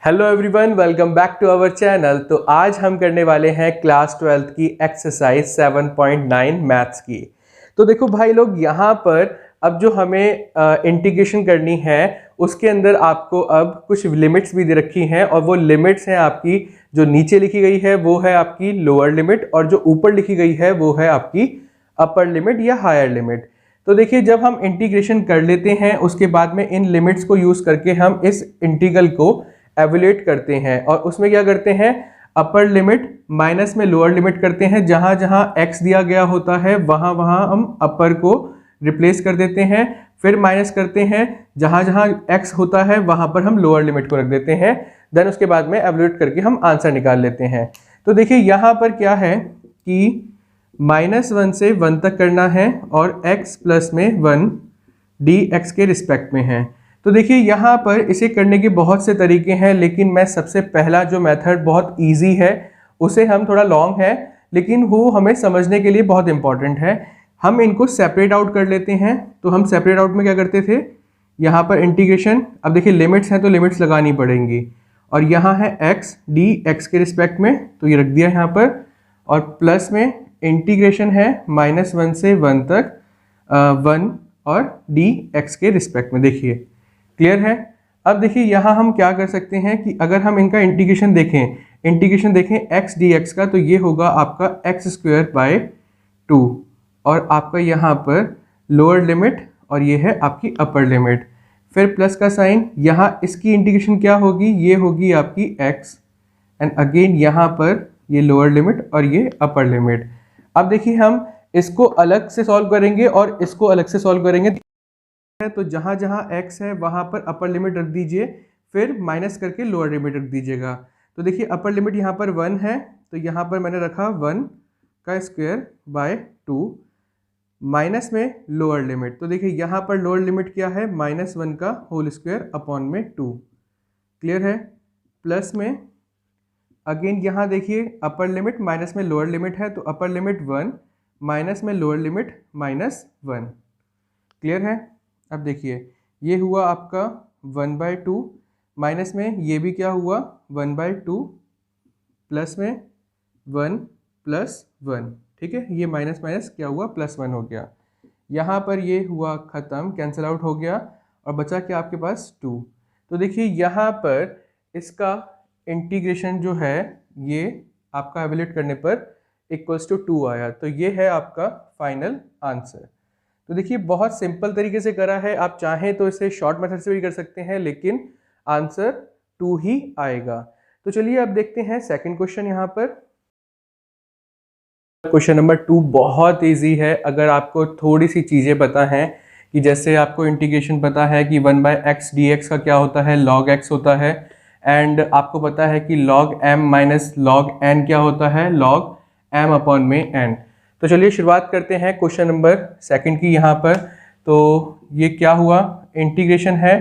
Hello everyone, welcome back to our channel. तो आज हम करने वाले हैं क्लास 12th की एक्सरसाइज 7.9 मैथ्स की। तो देखो भाई लोग, यहाँ पर अब जो हमें इंटीग्रेशन करनी है उसके अंदर आपको अब कुछ लिमिट्स भी दे रखी हैं, और वो लिमिट्स हैं आपकी जो नीचे लिखी गई है वो है आपकी लोअर लिमिट, और जो ऊपर लिखी गई है वो है आपकी अपर लिमिट या हायर लिमिट। तो देखिए, जब हम इंटीग्रेशन कर लेते हैं उसके बाद में इन लिमिट्स को यूज करके हम इस इंटीग्रल को एवेल्यूएट करते हैं, और उसमें क्या करते हैं, अपर लिमिट माइनस में लोअर लिमिट करते हैं। जहां जहां x दिया गया होता है वहां वहां हम अपर को रिप्लेस कर देते हैं, फिर माइनस करते हैं। जहां जहां x होता है वहां पर हम लोअर लिमिट को रख देते हैं। देन उसके बाद में एवेल्यूएट करके हम आंसर निकाल लेते हैं। तो देखिए यहाँ पर क्या है कि -1 से 1 तक करना है, और x प्लस में 1 dx के रिस्पेक्ट में है। तो देखिए यहाँ पर इसे करने के बहुत से तरीके हैं, लेकिन मैं सबसे पहला जो मेथड बहुत इजी है उसे हम थोड़ा लॉन्ग है लेकिन वो हमें समझने के लिए बहुत इंपॉर्टेंट है। हम इनको सेपरेट आउट कर लेते हैं। तो हम सेपरेट आउट में क्या करते थे, यहाँ पर इंटीग्रेशन, अब देखिए लिमिट्स हैं तो लिमिट्स लगानी पड़ेंगी, और यहाँ है x dx के रिस्पेक्ट में, तो ये रख दिया यहाँ पर, और प्लस में इंटीग्रेशन है -1 से 1 तक 1 और dx के रिस्पेक्ट में। देखिए क्लियर है। अब देखिए यहाँ हम क्या कर सकते हैं कि अगर हम इनका इंटीग्रेशन देखें x dx का, तो ये होगा आपका x²/2, और आपका यहाँ पर लोअर लिमिट और ये है आपकी अपर लिमिट, फिर प्लस का साइन। यहाँ इसकी इंटीग्रेशन क्या होगी, ये होगी आपकी x, एंड अगेन यहाँ पर ये लोअर लिमिट और ये अपर लिमिट। अब देखिए हम इसको अलग से सॉल्व करेंगे और इसको अलग से सॉल्व करेंगे। तो जहां जहां x है वहां पर अपर लिमिट रख दीजिए, फिर माइनस करके लोअर लिमिट रख दीजिएगा। तो देखिए अपर लिमिट यहाँ पर 1 है, तो यहाँ पर मैंने रखा 1²/2 माइनस में लोअर लिमिट। तो देखिए यहाँ पर लोअर लिमिट क्या है, -1 का होल स्क्वायर अपॉन में 2। क्लियर है। प्लस में अगेन यहाँ देखिए अपर लिमिट माइनस में लोअर लिमिट है, तो अपर लिमिट 1 माइनस में लोअर लिमिट -1। क्लियर है। अब देखिए ये हुआ आपका 1/2, माइनस में ये भी क्या हुआ 1/2, प्लस में 1 + 1। ठीक है, ये माइनस माइनस क्या हुआ +1 हो गया। यहाँ पर ये हुआ ख़त्म, कैंसिल आउट हो गया, और बचा क्या आपके पास 2। तो देखिए यहाँ पर इसका इंटीग्रेशन जो है ये आपका एवेल्यूएट करने पर =2 आया। तो ये है आपका फाइनल आंसर। तो देखिए बहुत सिंपल तरीके से करा है, आप चाहें तो इसे शॉर्ट मेथड से भी कर सकते हैं, लेकिन आंसर 2 ही आएगा। तो चलिए अब देखते हैं सेकंड क्वेश्चन। यहाँ पर क्वेश्चन नंबर 2 बहुत इजी है। अगर आपको थोड़ी सी चीज़ें पता हैं, कि जैसे आपको इंटीग्रेशन पता है कि 1/x dx का क्या होता है, log x होता है, एंड आपको पता है कि log m minus log n क्या होता है, log m अपॉन में n। तो चलिए शुरुआत करते हैं क्वेश्चन नंबर सेकंड की। यहाँ पर तो ये क्या हुआ, इंटीग्रेशन है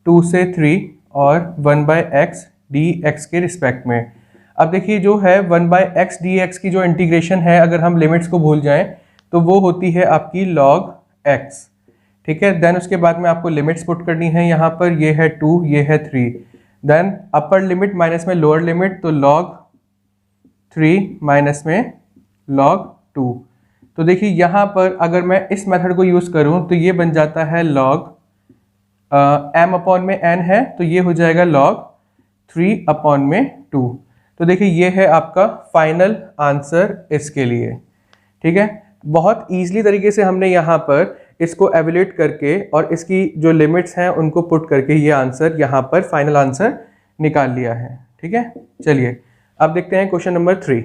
2 से 3 और 1/x dx के रिस्पेक्ट में। अब देखिए जो है 1/x dx की जो इंटीग्रेशन है, अगर हम लिमिट्स को भूल जाएं तो वो होती है आपकी log x। ठीक है, देन उसके बाद में आपको लिमिट्स पुट करनी है। यहाँ पर ये है 2, ये है 3, देन अपर लिमिट माइनस में लोअर लिमिट, तो log 3 माइनस में log 2। तो देखिए यहाँ पर अगर मैं इस मेथड को यूज़ करूँ तो ये बन जाता है log m अपॉन में n है, तो ये हो जाएगा log 3 अपॉन में 2। तो देखिए ये है आपका फाइनल आंसर इसके लिए। ठीक है, बहुत ईजिली तरीके से हमने यहाँ पर इसको एवेल्यूएट करके और इसकी जो लिमिट्स हैं उनको पुट करके ये आंसर यहाँ पर फाइनल आंसर निकाल लिया है। ठीक है, चलिए अब देखते हैं क्वेश्चन नंबर 3।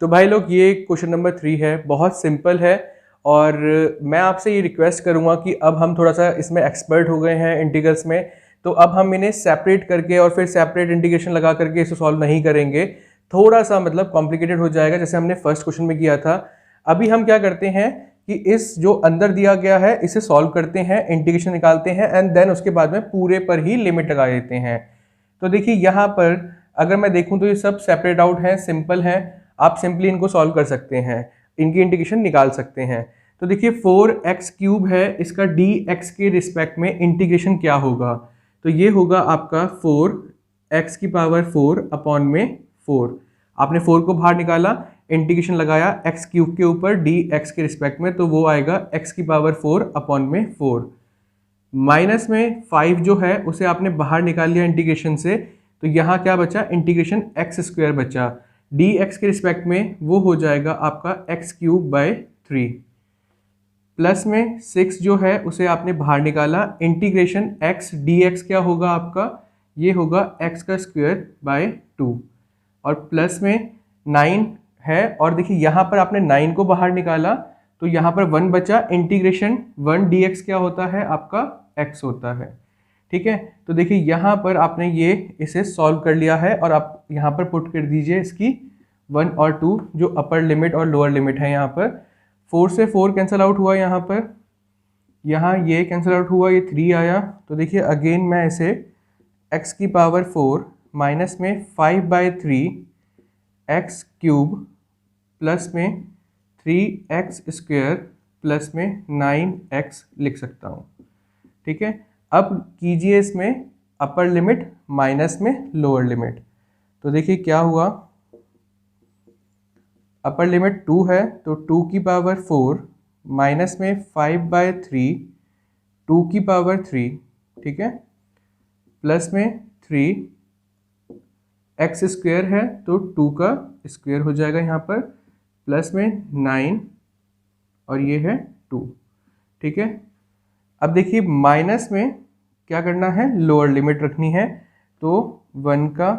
तो भाई लोग ये क्वेश्चन नंबर 3 है, बहुत सिंपल है, और मैं आपसे ये रिक्वेस्ट करूँगा कि अब हम थोड़ा सा इसमें एक्सपर्ट हो गए हैं इंटीग्रल्स में, तो अब हम इन्हें सेपरेट करके और फिर सेपरेट इंटीग्रेशन लगा करके इसे सॉल्व नहीं करेंगे। थोड़ा सा मतलब कॉम्प्लिकेटेड हो जाएगा, जैसे हमने फर्स्ट क्वेश्चन में किया था। अभी हम क्या करते हैं कि इस जो अंदर दिया गया है इसे सॉल्व करते हैं, इंटीग्रेशन निकालते हैं, एंड देन उसके बाद में पूरे पर ही लिमिट लगा देते हैं। तो देखिए यहाँ पर अगर मैं देखूँ तो ये सब सेपरेट आउट है, सिंपल है, आप सिंपली इनको सॉल्व कर सकते हैं, इनकी इंटीग्रेशन निकाल सकते हैं। तो देखिए 4x³ है, इसका dx के रिस्पेक्ट में इंटीग्रेशन क्या होगा, तो ये होगा आपका 4 एक्स की पावर 4 अपॉन में 4। आपने 4 को बाहर निकाला, इंटीग्रेशन लगाया एक्स क्यूब के ऊपर डी एक्स के रिस्पेक्ट में, तो वो आएगा एक्स की पावर 4 अपॉन में 4। माइनस में 5 जो है उसे आपने बाहर निकाल लिया इंटीग्रेशन से, तो यहाँ क्या बचा, इंटीग्रेशन एक्स स्क्वायर बचा, डी एक्स के रिस्पेक्ट में वो हो जाएगा आपका एक्स क्यूब बाय 3। प्लस में 6 जो है उसे आपने बाहर निकाला, इंटीग्रेशन एक्स डी एक्स क्या होगा आपका, ये होगा एक्स का स्क्वायर बाय 2। और प्लस में 9 है, और देखिए यहाँ पर आपने 9 को बाहर निकाला तो यहाँ पर 1 बचा, इंटीग्रेशन 1 डी एक्स क्या होता है आपका x होता है। ठीक है, तो देखिए यहाँ पर आपने ये इसे सॉल्व कर लिया है, और आप यहाँ पर पुट कर दीजिए इसकी 1 और 2 जो अपर लिमिट और लोअर लिमिट है। यहाँ पर 4 से 4 कैंसिल आउट हुआ, यहाँ पर यहाँ ये कैंसिल आउट हुआ, ये 3 आया। तो देखिए अगेन मैं इसे x की पावर 4 माइनस में 5/3 एक्स क्यूब प्लस में 3x स्क्वायर प्लस में 9x लिख सकता हूँ। ठीक है, अब कीजिए इसमें अपर लिमिट माइनस में लोअर लिमिट, तो देखिए क्या हुआ, अपर लिमिट 2 है तो 2 की पावर 4 माइनस में 5/3 2 की पावर 3, ठीक है, प्लस में 3 एक्स स्क्वायर है तो 2 का स्क्वायर हो जाएगा यहाँ पर, प्लस में 9 और ये है 2। ठीक है, अब देखिए माइनस में क्या करना है, लोअर लिमिट रखनी है, तो 1 का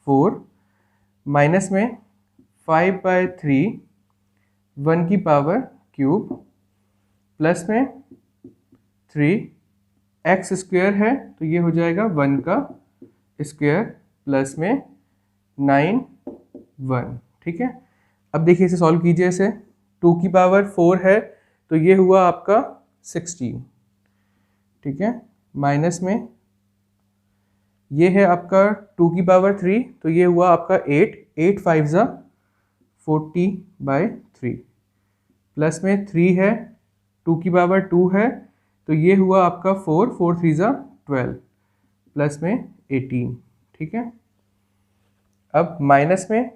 4 माइनस में 5/3 1 की पावर क्यूब प्लस में 3 एक्स स्क्वायर है तो ये हो जाएगा 1 का स्क्वायर प्लस में 9 1। ठीक है, अब देखिए इसे सॉल्व कीजिए, इसे 2 की पावर 4 है तो ये हुआ आपका 16। ठीक है, माइनस में ये है आपका 2 की पावर 3 तो ये हुआ आपका 8, 8 5 ज़ा 40/3, प्लस में 3 है 2 की पावर 2 है तो ये हुआ आपका 4, 4 3 ज़ा 12, प्लस में 18। ठीक है, अब माइनस में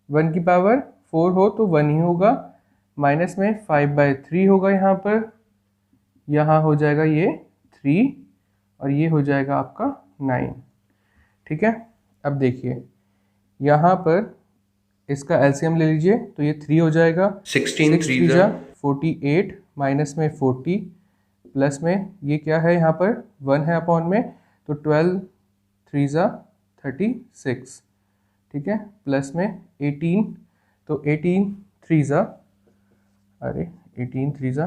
1 की पावर 4 हो तो 1 ही होगा, माइनस में 5/3 होगा, यहाँ हो जाएगा ये 3 और ये हो जाएगा आपका 9। ठीक है, अब देखिए यहाँ पर इसका एलसीएम ले लीजिए तो ये 3 हो जाएगा, 16 3 जा 48 माइनस में 40 प्लस में ये क्या है यहाँ पर 1 है अपॉन में, तो 12 3 जा 36। ठीक है, प्लस में 18 तो 18 3 जा, अरे 18 3 जा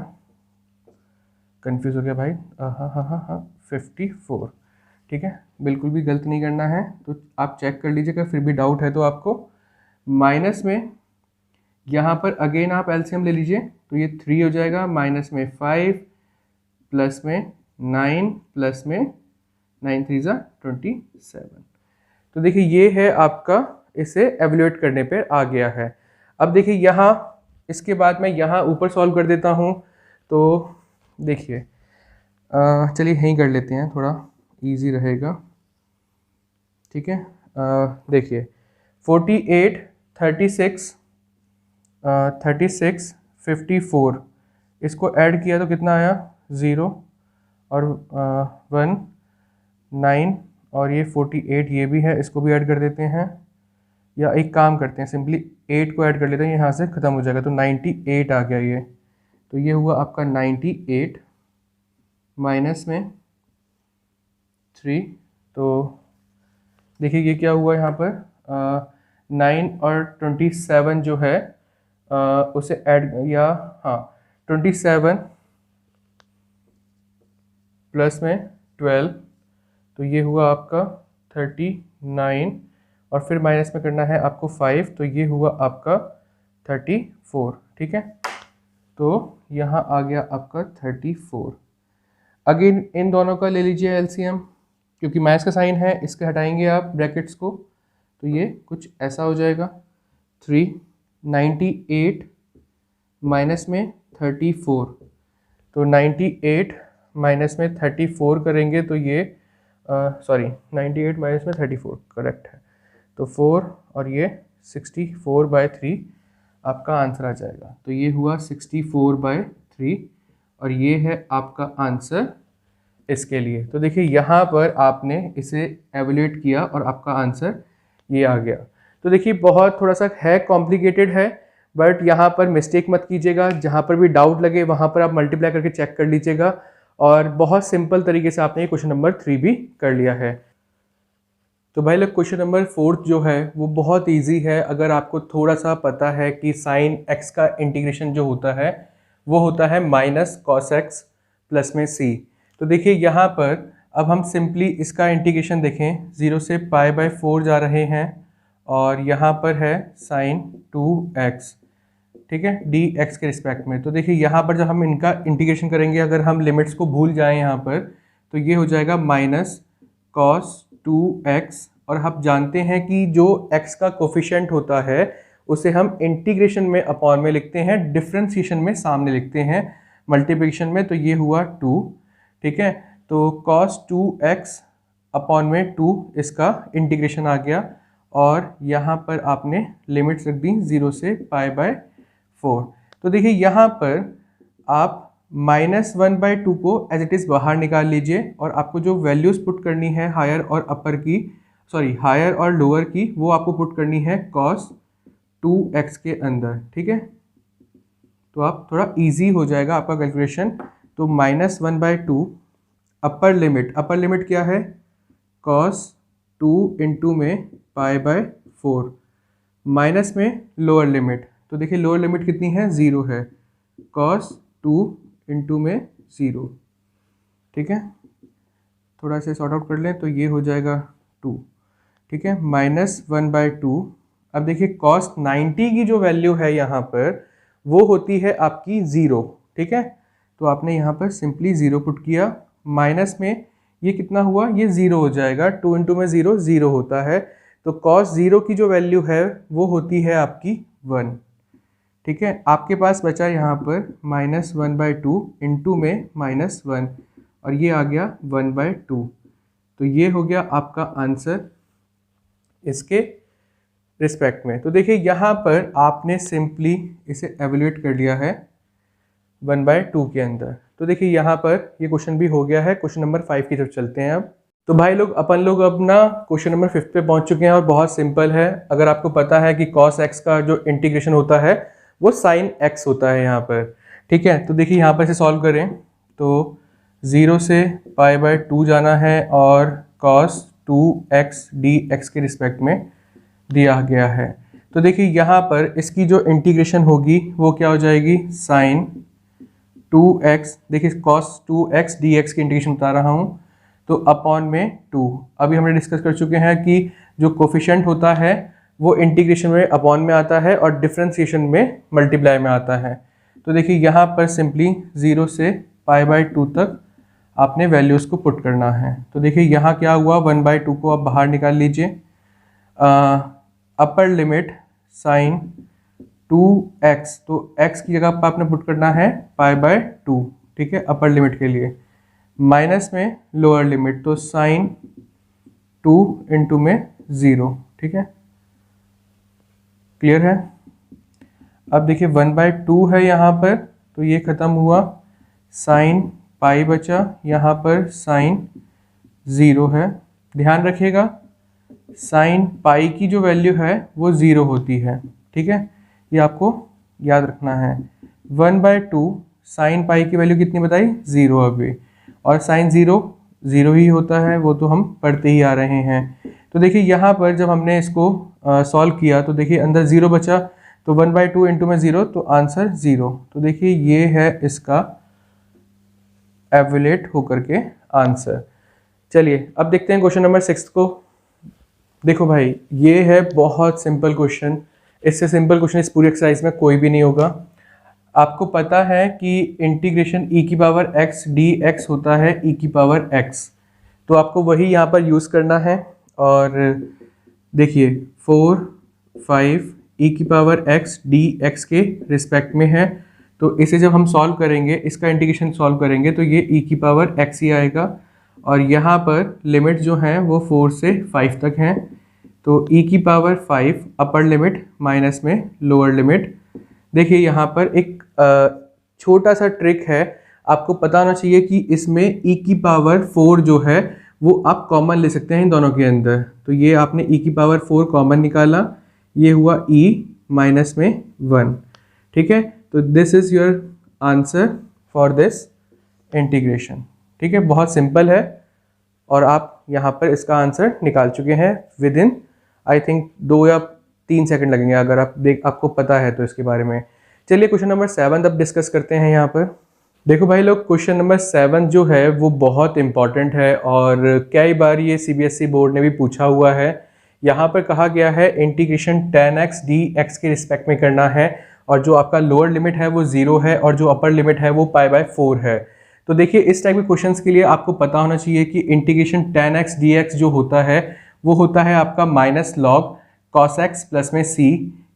कंफ्यूज हो गया भाई, हाँ 54। ठीक है, बिल्कुल भी गलत नहीं करना है, तो आप चेक कर लीजिएगा, फिर भी डाउट है तो आपको। माइनस में यहाँ पर अगेन आप एलसीएम ले लीजिए तो ये 3 हो जाएगा, माइनस में 5 प्लस में 9 प्लस में 9 3 जा 27। तो देखिए ये है आपका, इसे एवल्यूएट करने पे आ गया है। अब देखिए यहाँ इसके बाद मैं यहाँ ऊपर सॉल्व कर देता हूँ, तो देखिए चलिए यहीं कर लेते हैं, थोड़ा इजी रहेगा। ठीक है, देखिए 48 36 36 54 इसको ऐड किया तो कितना आया 0 और 1 9 और ये 48 ये भी है, इसको भी ऐड कर देते हैं, या एक काम करते हैं सिंपली 8 को ऐड कर लेते हैं, यहाँ से ख़त्म हो जाएगा, तो 98 आ गया ये, तो ये हुआ आपका 98 माइनस में 3, तो देखिए ये क्या हुआ यहाँ पर 9 और 27 जो है उसे ऐड, या हाँ 27 प्लस में 12 तो ये हुआ आपका 39 और फिर माइनस में करना है आपको 5 तो ये हुआ आपका 34। ठीक है, तो यहाँ आ गया आपका 34। अगेन इन दोनों का ले लीजिए एलसीएम, क्योंकि माइनस का साइन है, इसके हटाएंगे आप ब्रैकेट्स को तो ये कुछ ऐसा हो जाएगा 398 माइनस में 34, तो 98 माइनस में 34 करेंगे तो ये सॉरी 98 माइनस में 34 करेक्ट है, तो 4 और ये 64/3 आपका आंसर आ जाएगा। तो ये हुआ 64/3 और ये है आपका आंसर इसके लिए। तो देखिए यहाँ पर आपने इसे एवल्यूएट किया और आपका आंसर ये आ गया। तो देखिए बहुत थोड़ा सा है कॉम्प्लिकेटेड है, बट यहाँ पर मिस्टेक मत कीजिएगा, जहाँ पर भी डाउट लगे वहाँ पर आप मल्टीप्लाई करके चेक कर लीजिएगा। और बहुत सिंपल तरीके से आपने क्वेश्चन नंबर 3 भी कर लिया है। तो भाई लोग क्वेश्चन नंबर 4 जो है वो बहुत इजी है। अगर आपको थोड़ा सा पता है कि साइन एक्स का इंटीग्रेशन जो होता है वो होता है माइनस कॉस एक्स प्लस में सी। तो देखिए यहाँ पर अब हम सिंपली इसका इंटीग्रेशन देखें, 0 से π/4 जा रहे हैं और यहाँ पर है साइन 2x, ठीक है, dx के रिस्पेक्ट में। तो देखिए यहाँ पर जब हम इनका इंटीग्रेशन करेंगे, अगर हम लिमिट्स को भूल जाएं यहाँ पर, तो ये हो जाएगा माइनस कॉस 2x। और हम जानते हैं कि जो x का कोफिशिएंट होता है उसे हम इंटीग्रेशन में अपॉन में लिखते हैं, डिफ्रेंशिएशन में सामने लिखते हैं, मल्टीप्लिकेशन में। तो ये हुआ 2, ठीक है। तो cos 2x अपॉन में 2 इसका इंटीग्रेशन आ गया और यहाँ पर आपने लिमिट्स रख दी 0 से π/4। तो देखिए यहाँ पर आप -1/2 को एज इट इज़ बाहर निकाल लीजिए और आपको जो वैल्यूज़ पुट करनी है हायर और अपर की, सॉरी हायर और लोअर की, वो आपको पुट करनी है cos 2x के अंदर, ठीक है। तो आप थोड़ा इजी हो जाएगा आपका कैलकुलेशन। तो -1/2 अपर लिमिट क्या है, cos 2 इंटू में π/4, माइनस में लोअर लिमिट। तो देखिए लोअर लिमिट कितनी है, 0 है, cos 2 इंटू में 0, ठीक है। थोड़ा से सॉर्ट आउट कर लें तो ये हो जाएगा 2, ठीक है, -1/2। अब देखिए cos 90 की जो वैल्यू है यहाँ पर वो होती है आपकी 0, ठीक है। तो आपने यहाँ पर सिंपली 0 पुट किया, माइनस में ये कितना हुआ, ये 0 हो जाएगा, 2 इंटू में 0 0 होता है। तो cos 0 की जो वैल्यू है वो होती है आपकी 1, ठीक है। आपके पास बचा यहाँ पर -1/2 इंटू में -1 और ये आ गया 1/2। तो ये हो गया आपका आंसर इसके रिस्पेक्ट में। तो देखिए यहाँ पर आपने सिंपली इसे एवल्यूएट कर लिया है 1/2 के अंदर। तो देखिए यहाँ पर ये क्वेश्चन भी हो गया है। क्वेश्चन नंबर 5 की तरफ चलते हैं अब। तो भाई लोग अपन लोग अपना क्वेश्चन नंबर 5 पे पहुंच चुके हैं और बहुत सिंपल है। अगर आपको पता है कि cos x का जो इंटीग्रेशन होता है वो sin x होता है यहाँ पर, ठीक है। तो देखिए यहाँ पर इसे सॉल्व करें तो 0 से π/2 जाना है और cos 2x dx के रिस्पेक्ट में दिया गया है। तो देखिए यहाँ पर इसकी जो इंटीग्रेशन होगी वो क्या हो जाएगी, sin 2x, देखिए cos 2x dx की इंटीग्रेशन बता रहा हूँ, तो अपॉन में 2। अभी हमने डिस्कस कर चुके हैं कि जो कोफिशिएंट होता है वो इंटीग्रेशन में अपॉन में आता है और डिफरेंशिएशन में मल्टीप्लाई में आता है। तो देखिए यहाँ पर सिंपली 0 से π/2 तक आपने वैल्यूज़ को पुट करना है। तो देखिए यहाँ क्या हुआ, 1/2 को आप बाहर निकाल लीजिए, अपर लिमिट sin 2x, तो x की जगह पर आपने पुट करना है π/2, ठीक है, अपर लिमिट के लिए, माइनस में लोअर लिमिट, तो sin 2 इंटू में 0, ठीक है, क्लियर है। अब देखिए 1/2 है यहाँ पर, तो ये ख़त्म हुआ, sin पाई बचा, यहाँ पर sin 0 है। ध्यान रखिएगा sin पाई की जो वैल्यू है वो 0 होती है, ठीक है, ये आपको याद रखना है। 1/2 sin पाई की वैल्यू कितनी बताई, 0 अभी, और sin 0 ही होता है, वो तो हम पढ़ते ही आ रहे हैं। तो देखिए यहाँ पर जब हमने इसको सॉल्व किया तो देखिए अंदर 0 बचा, तो 1/2 इंटू में 0, तो आंसर 0। तो देखिए ये है इसका एवल्यूएट होकर के आंसर। चलिए अब देखते हैं क्वेश्चन नंबर 6 को। देखो भाई ये है बहुत सिंपल क्वेश्चन, इससे सिंपल क्वेश्चन इस पूरी एक्सरसाइज में कोई भी नहीं होगा। आपको पता है कि इंटीग्रेशन e की पावर x dx होता है e की पावर x, तो आपको वही यहाँ पर यूज़ करना है। और देखिए 4, 5 e की पावर x dx के रिस्पेक्ट में है, तो इसे जब हम सॉल्व करेंगे, इसका इंटीग्रेशन सॉल्व करेंगे, तो ये e की पावर x ही आएगा। और यहाँ पर लिमिट जो है वो 4 से 5 तक हैं। तो e की पावर 5 अपर लिमिट माइनस में लोअर लिमिट। देखिए यहाँ पर एक छोटा सा ट्रिक है, आपको पता होना चाहिए कि इसमें e की पावर 4 जो है वो आप कॉमन ले सकते हैं इन दोनों के अंदर। तो ये आपने e की पावर 4 कॉमन निकाला, ये हुआ e माइनस में 1। ठीक है, तो this is your answer for this integration. ठीक है, बहुत सिंपल है और आप यहाँ पर इसका आंसर निकाल चुके हैं विद इन आई थिंक 2 या 3 सेकंड लगेंगे, अगर आपको पता है तो इसके बारे में। चलिए क्वेश्चन नंबर 7 अब डिस्कस करते हैं। यहाँ पर देखो भाई लोग, क्वेश्चन नंबर 7 जो है वो बहुत इंपॉर्टेंट है और कई बार ये CBSE बोर्ड ने भी पूछा हुआ है। यहाँ पर कहा गया है इंटीग्रेशन tan x dx के रिस्पेक्ट में करना है और जो आपका लोअर लिमिट है वो 0 है और जो अपर लिमिट है वो π/4 है। तो देखिए इस टाइप के क्वेश्चंस के लिए आपको पता होना चाहिए कि इंटीग्रेशन tan x dx जो होता है वो होता है आपका minus log cos x plus में c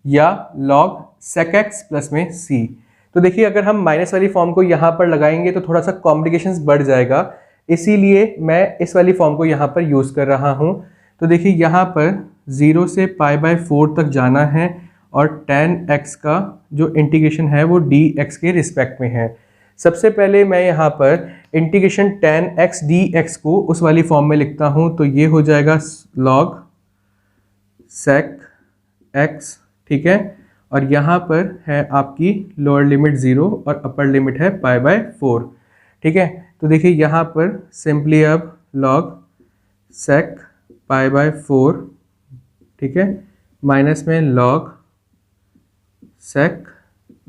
या log sec x प्लस में c। तो देखिए अगर हम माइनस वाली फॉर्म को यहाँ पर लगाएंगे तो थोड़ा सा कॉम्प्लिकेशंस बढ़ जाएगा, इसीलिए मैं इस वाली फॉर्म को यहाँ पर यूज़ कर रहा हूँ। तो देखिए यहाँ पर 0 से π/4 तक जाना है और tan x का जो इंटीग्रेशन है वो dx के रिस्पेक्ट में है। सबसे पहले मैं यहाँ पर इंटीग्रेशन tan x dx को उस वाली फॉर्म में लिखता हूँ, तो ये हो जाएगा log sec x। ठीक है, और यहाँ पर है आपकी लोअर लिमिट 0 और अपर लिमिट है π/4। ठीक है, तो देखिए यहाँ पर सिंपली अब log sec π/4, ठीक है, माइनस में log sec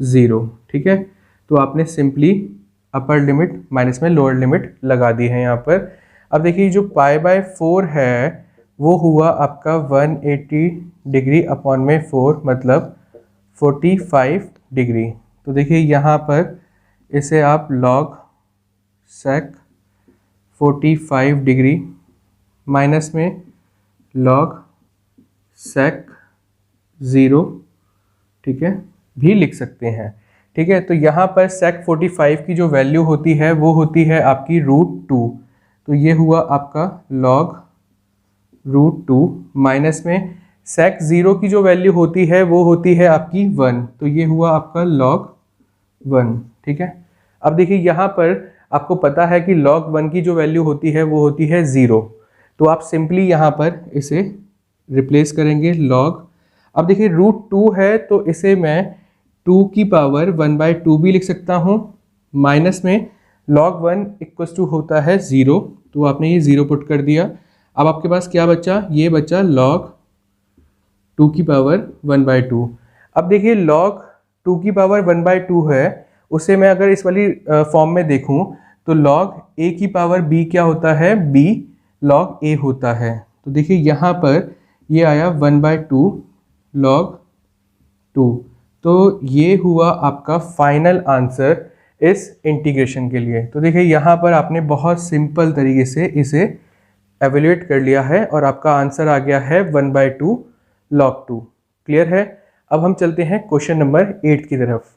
0। ठीक है, तो आपने सिंपली अपर लिमिट माइनस में लोअर लिमिट लगा दी है यहाँ पर। अब देखिए जो π/4 है वो हुआ आपका 180 डिग्री अपॉन में 4 मतलब 45 डिग्री। तो देखिए यहाँ पर इसे आप log sec 45 डिग्री माइनस में log sec 0, ठीक है, भी लिख सकते हैं। ठीक है, तो यहाँ पर sec 45 की जो वैल्यू होती है वो होती है आपकी √2। तो ये हुआ आपका log √2 माइनस में sec 0 की जो वैल्यू होती है वो होती है आपकी 1। तो ये हुआ आपका log 1। ठीक है, अब देखिए यहाँ पर आपको पता है कि log 1 की जो वैल्यू होती है वो होती है 0। तो आप सिंपली यहाँ पर इसे रिप्लेस करेंगे log। अब देखिए √2 है तो इसे मैं 2 की पावर 1/2 भी लिख सकता हूँ, माइनस में log 1 इक्वल्स टू होता है 0। तो आपने ये 0 पुट कर दिया। अब आपके पास क्या बचा, ये बचा log 2 की पावर 1/2। अब देखिए log 2 की पावर 1/2 है, उसे मैं अगर इस वाली फॉर्म में देखूं तो log a की पावर b क्या होता है, b log a होता है। तो देखिए यहाँ पर ये आया 1/2 log 2। तो ये हुआ आपका फाइनल आंसर इस इंटीग्रेशन के लिए। तो देखिए यहाँ पर आपने बहुत सिंपल तरीके से इसे एवेल्यूएट कर लिया है और आपका आंसर आ गया है 1/2 log 2। क्लियर है? अब हम चलते हैं क्वेश्चन नंबर 8 की तरफ।